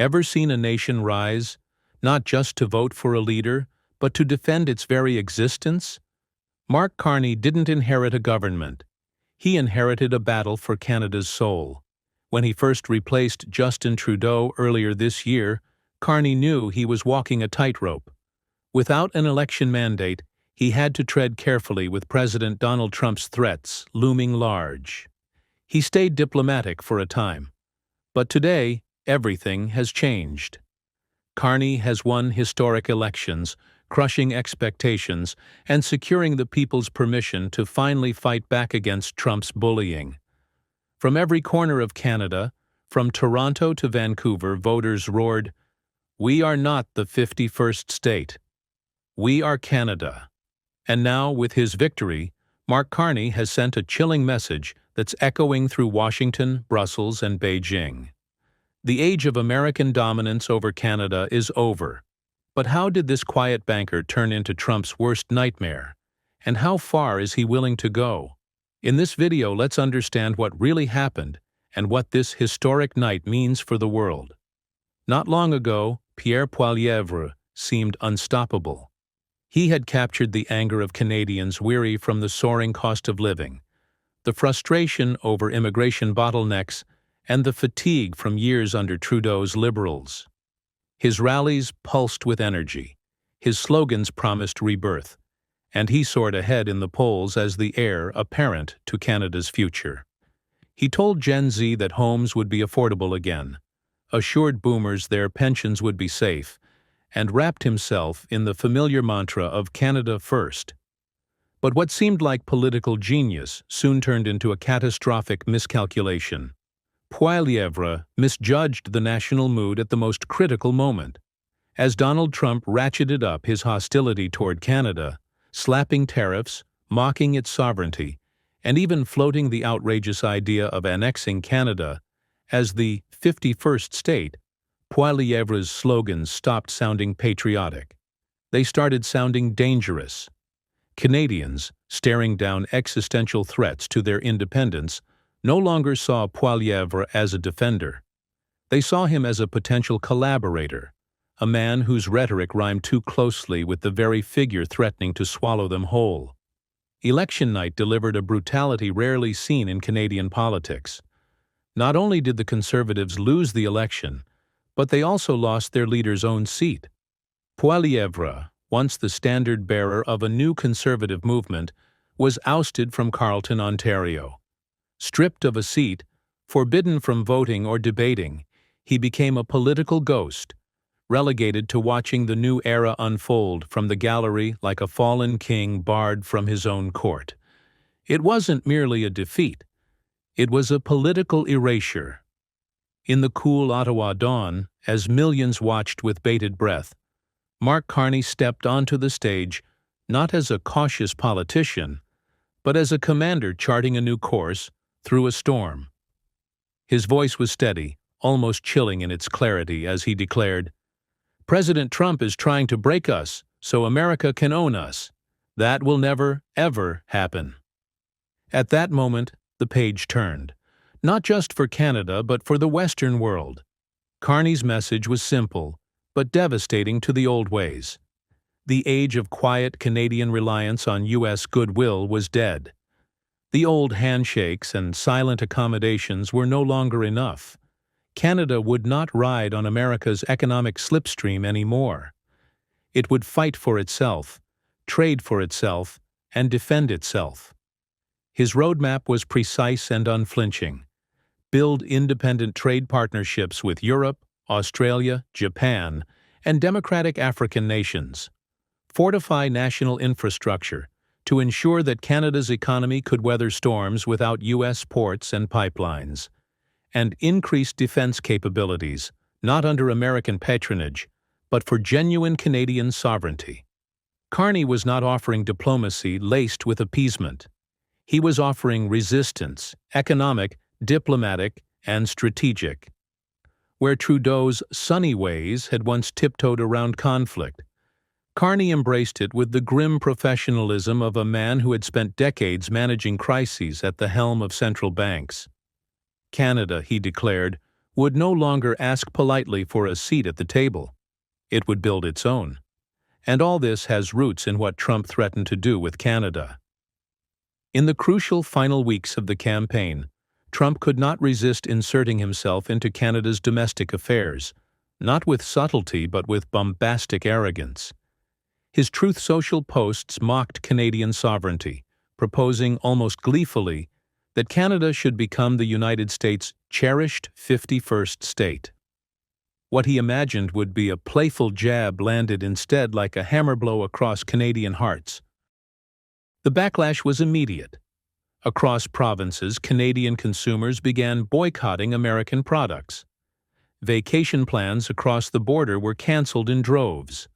Ever seen a nation rise, not just to vote for a leader, but to defend its very existence? Mark Carney didn't inherit a government. He inherited a battle for Canada's soul. When he first replaced Justin Trudeau earlier this year, Carney knew he was walking a tightrope. Without an election mandate, he had to tread carefully with President Donald Trump's threats looming large. He stayed diplomatic for a time. But today, everything has changed. Carney has won historic elections, crushing expectations, and securing the people's permission to finally fight back against Trump's bullying. From every corner of Canada, from Toronto to Vancouver, voters roared, "We are not the 51st state. We are Canada." And now, with his victory, Mark Carney has sent a chilling message that's echoing through Washington, Brussels, and Beijing. The age of American dominance over Canada is over. But how did this quiet banker turn into Trump's worst nightmare? And how far is he willing to go? In this video, let's understand what really happened and what this historic night means for the world. Not long ago, Pierre Poilievre seemed unstoppable. He had captured the anger of Canadians weary from the soaring cost of living, the frustration over immigration bottlenecks, and the fatigue from years under Trudeau's Liberals. His rallies pulsed with energy, his slogans promised rebirth, and he soared ahead in the polls as the heir apparent to Canada's future. He told Gen Z that homes would be affordable again, assured boomers their pensions would be safe, and wrapped himself in the familiar mantra of Canada First. But what seemed like political genius soon turned into a catastrophic miscalculation. Poilievre misjudged the national mood at the most critical moment. As Donald Trump ratcheted up his hostility toward Canada, slapping tariffs, mocking its sovereignty, and even floating the outrageous idea of annexing Canada as the 51st state, Poilievre's slogans stopped sounding patriotic. They started sounding dangerous. Canadians, staring down existential threats to their independence, no longer saw Poilievre as a defender. They saw him as a potential collaborator, a man whose rhetoric rhymed too closely with the very figure threatening to swallow them whole. Election night delivered a brutality rarely seen in Canadian politics. Not only did the Conservatives lose the election, but they also lost their leader's own seat. Poilievre, once the standard-bearer of a new Conservative movement, was ousted from Carleton, Ontario. Stripped of a seat, forbidden from voting or debating, he became a political ghost, relegated to watching the new era unfold from the gallery like a fallen king barred from his own court. It wasn't merely a defeat. It was a political erasure. In the cool Ottawa dawn, as millions watched with bated breath, Mark Carney stepped onto the stage not as a cautious politician, but as a commander charting a new course through a storm. His voice was steady, almost chilling in its clarity as he declared, "President Trump is trying to break us so America can own us. That will never, ever happen." At that moment, the page turned, not just for Canada but for the Western world. Carney's message was simple, but devastating to the old ways. The age of quiet Canadian reliance on U.S. goodwill was dead. The old handshakes and silent accommodations were no longer enough. Canada would not ride on America's economic slipstream anymore. It would fight for itself, trade for itself, and defend itself. His roadmap was precise and unflinching. Build independent trade partnerships with Europe, Australia, Japan, and democratic African nations. Fortify national infrastructure to ensure that Canada's economy could weather storms without U.S. ports and pipelines. And increase defense capabilities, not under American patronage, but for genuine Canadian sovereignty. Carney was not offering diplomacy laced with appeasement. He was offering resistance, economic, diplomatic, and strategic. Where Trudeau's sunny ways had once tiptoed around conflict, Carney embraced it with the grim professionalism of a man who had spent decades managing crises at the helm of central banks. Canada, he declared, would no longer ask politely for a seat at the table. It would build its own. And all this has roots in what Trump threatened to do with Canada. In the crucial final weeks of the campaign, Trump could not resist inserting himself into Canada's domestic affairs, not with subtlety but with bombastic arrogance. His Truth Social posts mocked Canadian sovereignty, proposing almost gleefully that Canada should become the United States' cherished 51st state. What he imagined would be a playful jab landed instead like a hammer blow across Canadian hearts. The backlash was immediate. Across provinces, Canadian consumers began boycotting American products. Vacation plans across the border were canceled in droves.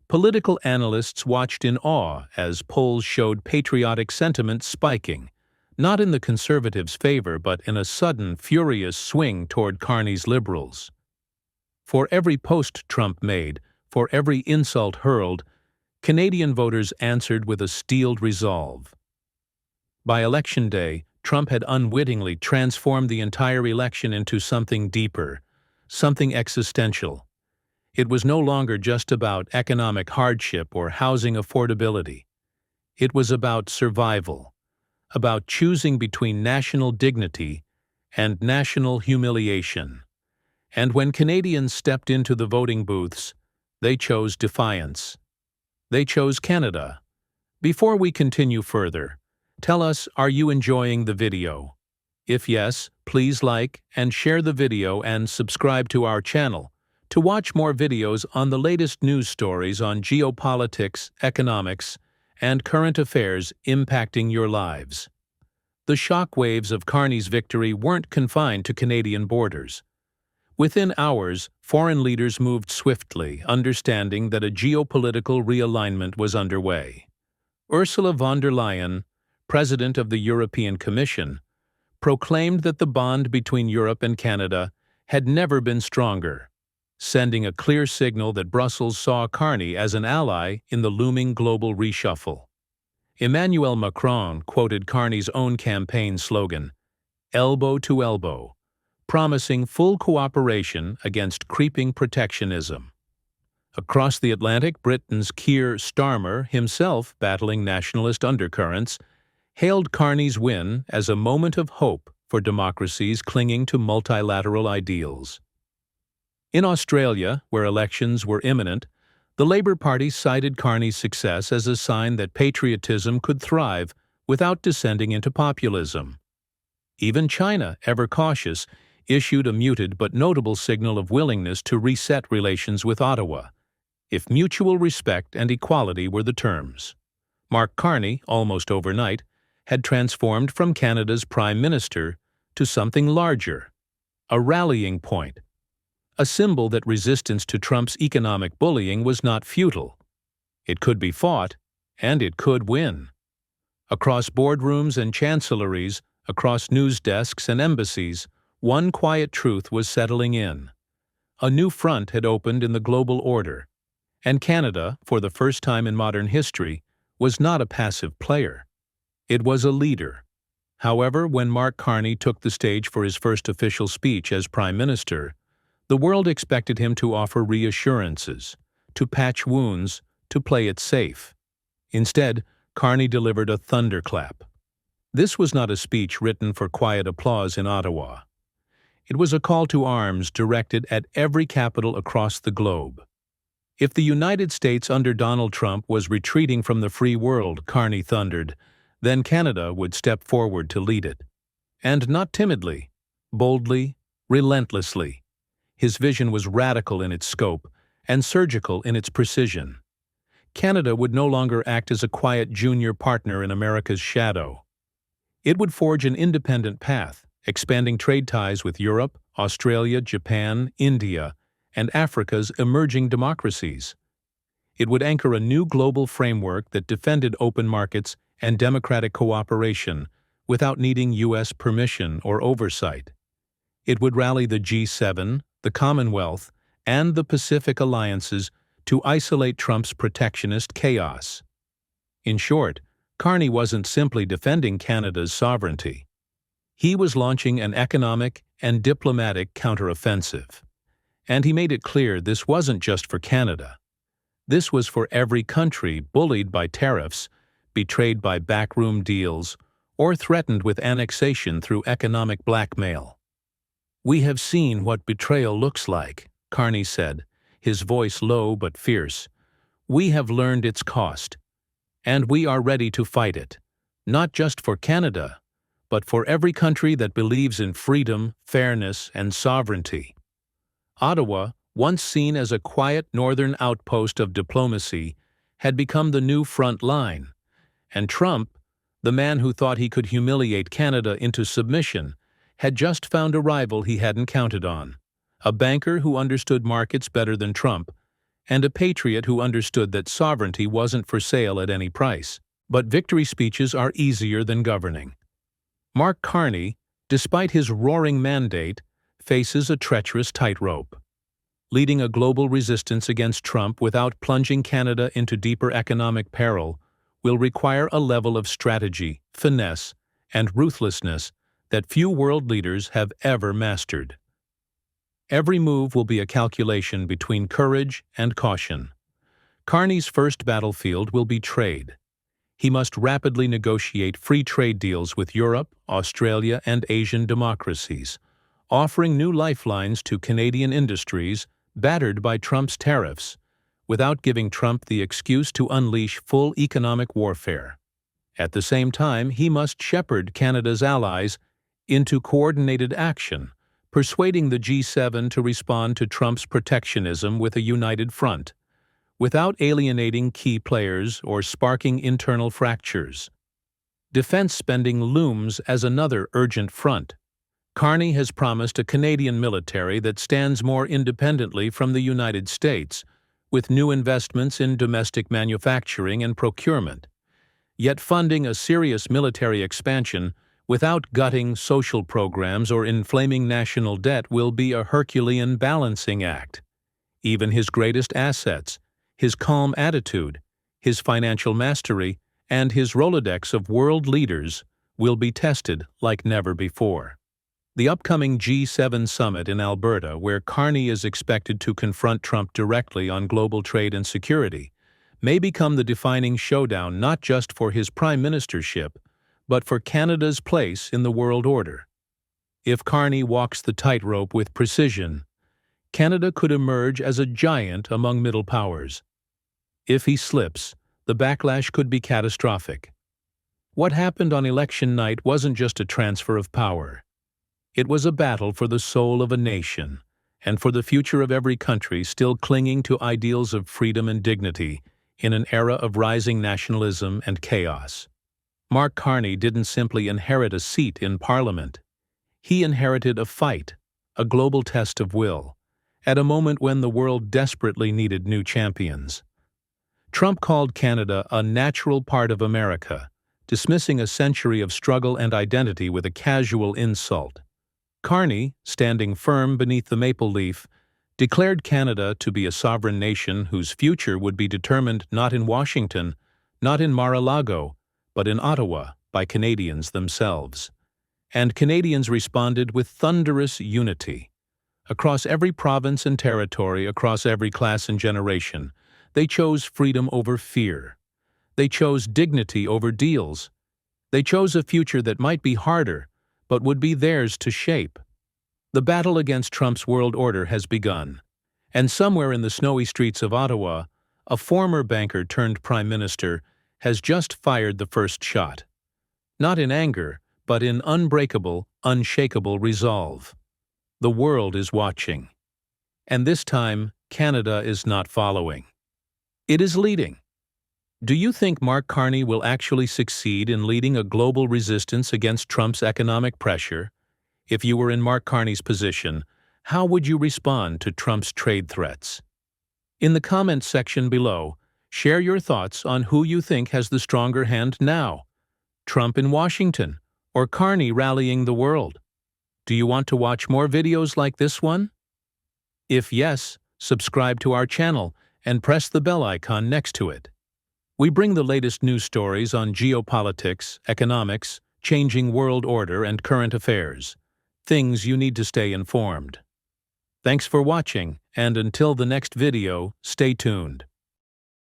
Political analysts watched in awe as polls showed patriotic sentiment spiking, not in the Conservatives' favor but in a sudden, furious swing toward Carney's Liberals. For every post Trump made, for every insult hurled, Canadian voters answered with a steeled resolve. By Election Day, Trump had unwittingly transformed the entire election into something deeper, something existential. It was no longer just about economic hardship or housing affordability. It was about survival, about choosing between national dignity and national humiliation. And when Canadians stepped into the voting booths, they chose defiance. They chose Canada. Before we continue further, tell us, are you enjoying the video? If yes, please like and share the video and subscribe to our channel to watch more videos on the latest news stories on geopolitics, economics, and current affairs impacting your lives. The shock waves of Carney's victory weren't confined to Canadian borders. Within hours, foreign leaders moved swiftly, understanding that a geopolitical realignment was underway. Ursula von der Leyen, President of the European Commission, proclaimed that the bond between Europe and Canada had never been stronger, sending a clear signal that Brussels saw Carney as an ally in the looming global reshuffle. Emmanuel Macron quoted Carney's own campaign slogan, "Elbow to elbow," promising full cooperation against creeping protectionism. Across the Atlantic, Britain's Keir Starmer, himself battling nationalist undercurrents, hailed Carney's win as a moment of hope for democracies clinging to multilateral ideals. In Australia, where elections were imminent, the Labour Party cited Carney's success as a sign that patriotism could thrive without descending into populism. Even China, ever cautious, issued a muted but notable signal of willingness to reset relations with Ottawa, if mutual respect and equality were the terms. Mark Carney, almost overnight, had transformed from Canada's Prime Minister to something larger, a rallying point, a symbol that resistance to Trump's economic bullying was not futile. It could be fought, and it could win. Across boardrooms and chancelleries, across news desks and embassies, one quiet truth was settling in. A new front had opened in the global order, and Canada, for the first time in modern history, was not a passive player. It was a leader. However, when Mark Carney took the stage for his first official speech as Prime Minister, the world expected him to offer reassurances, to patch wounds, to play it safe. Instead, Carney delivered a thunderclap. This was not a speech written for quiet applause in Ottawa. It was a call to arms directed at every capital across the globe. If the United States under Donald Trump was retreating from the free world, Carney thundered, then Canada would step forward to lead it. And not timidly, boldly, relentlessly. His vision was radical in its scope and surgical in its precision. Canada would no longer act as a quiet junior partner in America's shadow. It would forge an independent path, expanding trade ties with Europe, Australia, Japan, India, and Africa's emerging democracies. It would anchor a new global framework that defended open markets and democratic cooperation without needing U.S. permission or oversight. It would rally the G7, the Commonwealth, and the Pacific alliances to isolate Trump's protectionist chaos. In short, Carney wasn't simply defending Canada's sovereignty. He was launching an economic and diplomatic counteroffensive. And he made it clear this wasn't just for Canada. This was for every country bullied by tariffs, betrayed by backroom deals, or threatened with annexation through economic blackmail. "We have seen what betrayal looks like," Carney said, his voice low but fierce. "We have learned its cost, and we are ready to fight it, not just for Canada, but for every country that believes in freedom, fairness, and sovereignty." Ottawa, once seen as a quiet northern outpost of diplomacy, had become the new front line, and Trump, the man who thought he could humiliate Canada into submission, had just found a rival he hadn't counted on, a banker who understood markets better than Trump, and a patriot who understood that sovereignty wasn't for sale at any price. But victory speeches are easier than governing. Mark Carney, despite his roaring mandate, faces a treacherous tightrope. Leading a global resistance against Trump without plunging Canada into deeper economic peril will require a level of strategy, finesse, and ruthlessness that few world leaders have ever mastered. Every move will be a calculation between courage and caution. Carney's first battlefield will be trade. He must rapidly negotiate free trade deals with Europe, Australia, and Asian democracies, offering new lifelines to Canadian industries battered by Trump's tariffs, without giving Trump the excuse to unleash full economic warfare. At the same time, he must shepherd Canada's allies into coordinated action, persuading the G7 to respond to Trump's protectionism with a united front, without alienating key players or sparking internal fractures. Defense spending looms as another urgent front. Carney has promised a Canadian military that stands more independently from the United States, with new investments in domestic manufacturing and procurement. Yet funding a serious military expansion without gutting social programs or inflaming national debt will be a Herculean balancing act. Even his greatest assets, his calm attitude, his financial mastery, and his Rolodex of world leaders will be tested like never before. The upcoming G7 summit in Alberta, where Carney is expected to confront Trump directly on global trade and security, may become the defining showdown not just for his prime ministership, but for Canada's place in the world order. If Carney walks the tightrope with precision, Canada could emerge as a giant among middle powers. If he slips, the backlash could be catastrophic. What happened on election night wasn't just a transfer of power. It was a battle for the soul of a nation, and for the future of every country still clinging to ideals of freedom and dignity in an era of rising nationalism and chaos. Mark Carney didn't simply inherit a seat in Parliament. He inherited a fight, a global test of will, at a moment when the world desperately needed new champions. Trump called Canada a natural part of America, dismissing a century of struggle and identity with a casual insult. Carney, standing firm beneath the maple leaf, declared Canada to be a sovereign nation whose future would be determined not in Washington, not in Mar-a-Lago, but in Ottawa by Canadians themselves. And Canadians responded with thunderous unity. Across every province and territory, across every class and generation, they chose freedom over fear. They chose dignity over deals. They chose a future that might be harder, but would be theirs to shape. The battle against Trump's world order has begun, and somewhere in the snowy streets of Ottawa, a former banker turned prime minister has just fired the first shot. Not in anger, but in unbreakable, unshakable resolve. The world is watching. And this time, Canada is not following. It is leading. Do you think Mark Carney will actually succeed in leading a global resistance against Trump's economic pressure? If you were in Mark Carney's position, how would you respond to Trump's trade threats? In the comments section below, share your thoughts on who you think has the stronger hand now, Trump in Washington or Carney rallying the world. Do you want to watch more videos like this one? If yes, subscribe to our channel and press the bell icon next to it. We bring the latest news stories on geopolitics, economics, changing world order, and current affairs. things you need to stay informed. Thanks for watching, and until the next video, stay tuned.